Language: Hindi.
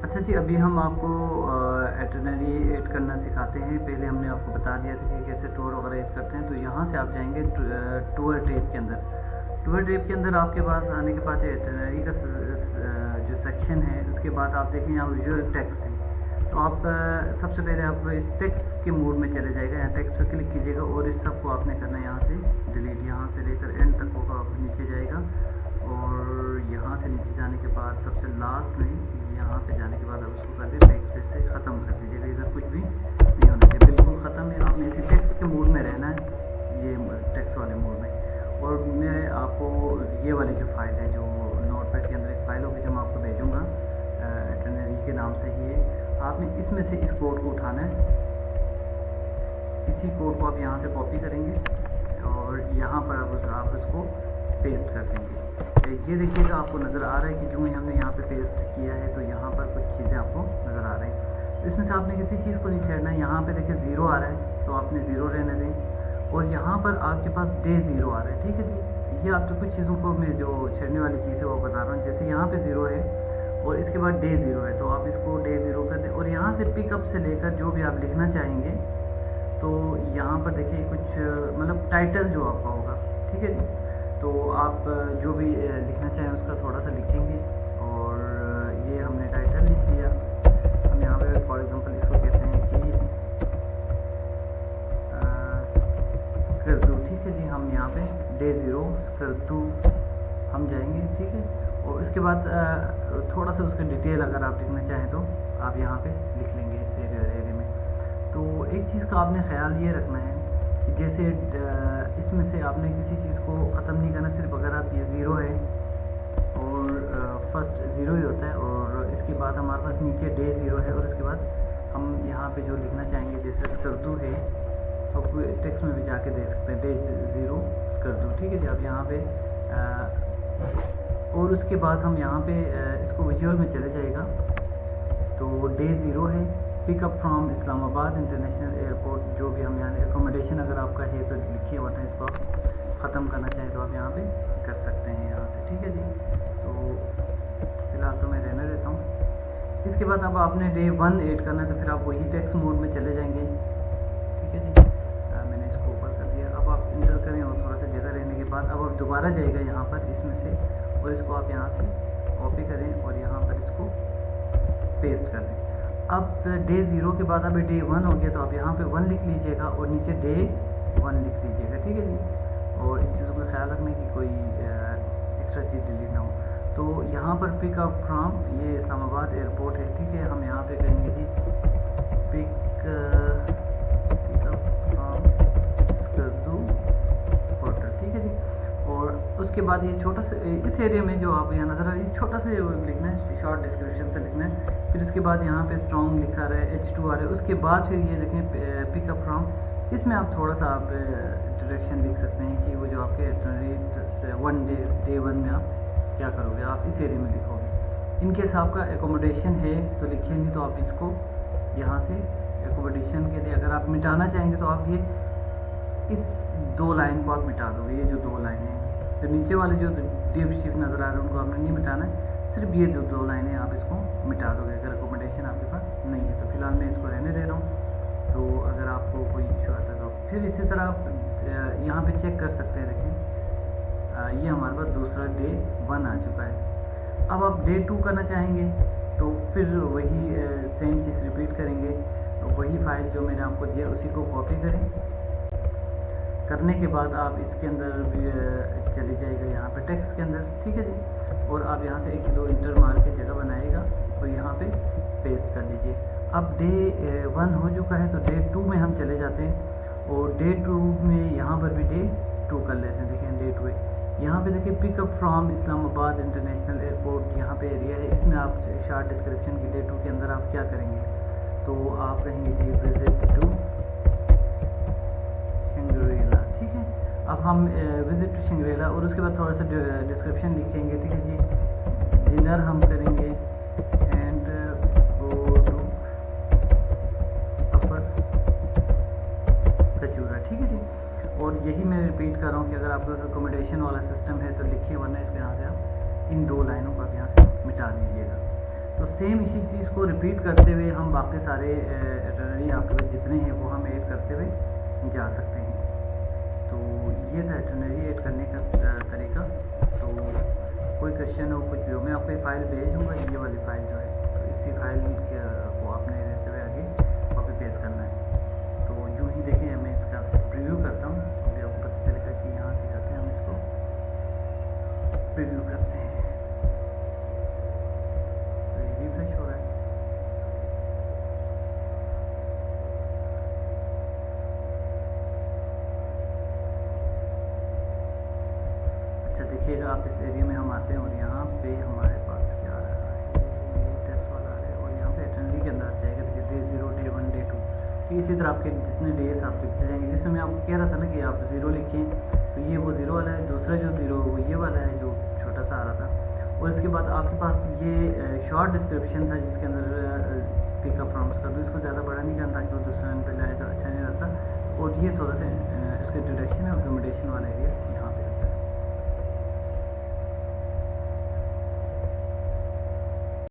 अच्छा जी, अभी हम आपको एटिनरी ऐड करना सिखाते हैं। पहले हमने आपको बता दिया था कि कैसे टूर वगैरह ऐड करते हैं। तो यहाँ से आप जाएंगे टूर टैब के अंदर। टूर टैब के अंदर आपके पास आने के बाद एटिनरी का जो सेक्शन है, उसके बाद आप देखें यहाँ विजुअल टेक्स्ट है। तो आप सबसे पहले आप इस टेक्स्ट के मोड में चले जाएगा, यहाँ टेक्स्ट पे क्लिक कीजिएगा और इस सब को आपने करना है यहाँ से डिलीट। यहाँ से लेकर एंड तक होगा, आप नीचे जाएगा और यहाँ से नीचे जाने के बाद सबसे लास्ट में यहाँ पे जाने के बाद आप उसको कर दे बैक स्पेस से ख़त्म कर दीजिएगा। इधर कुछ भी नहीं होना चाहिए, बिल्कुल ख़त्म है। आपने इसी टेक्स्ट के मोड में रहना है, ये टेक्स्ट वाले मोड में। और मैं आपको ये वाली जो फाइल है, जो नोटपैड के अंदर एक फ़ाइल होगी जो मैं आपको भेजूँगा एटिनरी के नाम से ही है। आपने इसमें से इस कोड को उठाना है, इसी कोड को आप यहाँ से कॉपी करेंगे और यहाँ पर आप इसको पेस्ट कर देंगे। ये देखिएगा, आपको नज़र आ रहा है कि जो हमने यहाँ पे पेस्ट किया है तो यहाँ पर कुछ चीज़ें आपको नज़र आ रही हैं। तो इसमें से आपने किसी चीज़ को नहीं छेड़ना है। यहाँ पे देखिए 0 आ रहा है तो आपने 0 रहने दें, और यहाँ पर आपके पास डे 0 आ रहा है। ठीक है जी, ये आपको कुछ चीज़ों को मैं जो छेड़ने वाली चीज़ है वो बता रहा हूँ। जैसे यहाँ पे 0 है और इसके बाद डे 0 है, तो आप इसको डे 0 कर दें और यहाँ से पिकअप से लेकर जो भी आप लिखना चाहेंगे तो यहाँ पर देखिए कुछ मतलब टाइटल जो आपका होगा। ठीक है जी, तो आप जो भी लिखना चाहें उसका थोड़ा सा लिखेंगे और ये हमने टाइटल लिख लिया। हम यहाँ पे फॉर एग्जांपल इसको कहते हैं कि स्कर्दू। ठीक है जी, हम यहाँ पे डे 0 स्कर्दू हम जाएंगे। ठीक है, और उसके बाद थोड़ा सा उसका डिटेल अगर आप लिखना चाहें तो आप यहाँ पे लिख लेंगे इस एरिया में। तो एक चीज़ का आपने ख्याल ये रखना है, जैसे इसमें से आपने किसी चीज़ को ख़त्म नहीं करना। सिर्फ अगर आप ये 0 है और फर्स्ट 0 ही होता है और इसके बाद हमारे पास नीचे डे 0 है और उसके बाद हम यहाँ पे जो लिखना चाहेंगे जैसे स्कर्दू है तो टेक्स्ट में भी जाके दे सकते हैं डे 0 स्कर्दू। ठीक है जी, आप यहाँ पे और उसके बाद हम यहाँ पे इसको विजुअल में चले जाएगा। तो डे 0 है, pickup from Islamabad international airport. जो भी हम यहाँ एकोमोडेशन अगर आपका है तो लिखिए, वरना इसको आप ख़त्म करना चाहें तो आप यहाँ पे कर सकते हैं यहाँ से। ठीक है जी, तो फिलहाल तो मैं रहने देता हूँ। इसके बाद अब आपने डे 1 ऐड करना है तो फिर आप वही टेक्स्ट मोड में चले जाएंगे। ठीक है जी, मैंने इसको ऊपर कर दिया। अब आप इंटर करें और थोड़ा सा जगह रहने के बाद अब आप दोबारा जाएगा यहाँ पर इसमें से और इसको आप यहाँ से कॉपी करें और यहाँ पर इसको पेस्ट कर दें। अब डे 0 के बाद अभी डे 1 हो गया तो आप यहाँ पे 1 लिख लीजिएगा और नीचे डे 1 लिख लीजिएगा। ठीक है जी, और इन चीज़ों का ख्याल रखना कि कोई एक्स्ट्रा चीज़ डिलीट ना हो। तो यहाँ पर पिकअप फ्रॉम ये इस्लामाबाद एयरपोर्ट है। ठीक है, हम यहाँ पे करेंगे जी पिकअप फ्रॉम स्कर्दू होटल। ठीक है जी, और उसके बाद ये छोटा सा इस एरिया में जो आप यहाँ नज़र आ रहा है छोटा सा लिखना है, शॉर्ट डिस्क्रिप्शन से लिखना है। फिर उसके बाद यहाँ पे स्ट्रॉन्ग लिखा रहा है, H2 आ रहा है। उसके बाद फिर ये देखें पिकअप फ्रॉम, इसमें आप थोड़ा सा आप डायरेक्शन लिख सकते हैं कि वो जो आपके डे 1 में आप क्या करोगे, आप इस एरिया में लिखोगे। इनकेस आपका एकोमोडेशन है तो लिखिए, नहीं तो आप इसको यहाँ से एकोमोडेशन के लिए अगर आप मिटाना चाहेंगे तो आप ये इस 2 लाइन को आप मिटा दोगे। ये जो 2 लाइनें हैं, तो नीचे वाले जो डिव शिफ्ट नज़र आ रहे हैं उनको आपने नहीं मिटाना है, सिर्फ ये जो 2 लाइनें आप इसको मिटा दोगे अगर एकोमोडेशन आपके पास नहीं है। तो फिलहाल मैं इसको रहने दे रहा हूँ। तो अगर आपको कोई इशू आता है तो फिर इसी तरह आप यहाँ पे चेक कर सकते हैं। देखें ये हमारे पास दूसरा डे 1 आ चुका है। अब आप डे 2 करना चाहेंगे तो फिर वही सेम चीज़ रिपीट करेंगे। तो वही फाइल जो मैंने आपको दिया उसी को कॉपी करें। करने के बाद आप इसके अंदर चले जाएगा यहाँ पे टेक्स्ट के अंदर। ठीक है जी, और आप यहाँ से 1 2 इंटर मार के जगह बनाएगा और यहाँ पे पेस्ट कर लीजिए। अब डे 1 हो चुका है तो डे 2 में हम चले जाते हैं और डे 2 में यहाँ पर भी डे 2 कर लेते हैं। देखें डे 2 है, यहाँ पे देखिए pickup from Islamabad international airport यहाँ पे एरिया है। इसमें आप शॉर्ट डिस्क्रिप्शन की डे 2 के अंदर आप क्या करेंगे, तो आप कहेंगे जी विजिट टू शंग्रीला। ठीक है, अब हम विजिट टू शंग्रीला और उसके बाद थोड़ा सा डिस्क्रिप्शन लिखेंगे। ठीक है जी, डिनर हम करेंगे एंड गो टू अपर कचूरा। ठीक है जी, और यही मैं रिपीट कर रहा हूँ कि अगर आपका अकोमोडेशन वाला सिस्टम है तो लिखिए, वरना इसको यहाँ से आप इन 2 लाइनों को आप यहाँ से मिटा दीजिएगा। तो सेम इसी चीज़ को रिपीट करते हुए हम बाकी सारे इटरनरी आपके पास जितने हैं वो हम ऐड करते हुए जा सकते हैं। तो ये था इटरनरी ऐड करने का तरीका। तो कोई क्वेश्चन हो कुछ भी हो, मैं आपको ये फाइल भेज दूँगा, ये वाली फाइल जो है, तो इसी फाइल को आपने रहते हुए आगे कॉपी पेस्ट करना है। तो जो ही देखें मैं इसका प्रीव्यू करता हूँ, अभी आपको पता चलेगा कि यहाँ से जाते हैं हम इसको प्रीव्यू करते हैं। तो ये रिफ्रेश हो रहा है। अच्छा देखिएगा आप, इस एरिया में हम आते हैं और यहाँ पे हमारे पास क्या आ रहा है, ये टेस्ट वाला आ रहा है और यहाँ पे इटरनरी के अंदर आ जाएगा। देखिए डे 0, डे 1, डे 2, तो इसी तरह आपके जितने डेज आप लिखते जाएंगे। जिसमें मैं आपको कह रहा था ना कि आप 0 लिखें, तो ये वो 0 वाला है, दूसरा जो 0 वो ये वाला है जो छोटा सा आ रहा था। और इसके बाद आपके पास ये शॉर्ट डिस्क्रिप्शन था जिसके अंदर पिकअप प्रॉम्प्ट्स कर दूँ, इसको ज़्यादा बड़ा नहीं करना ताकि वो दूसरे पे जाए तो अच्छा नहीं लगता। और ये थोड़ा सा इसके डिरेक्शन है, अकोमोडेशन वाला एरिया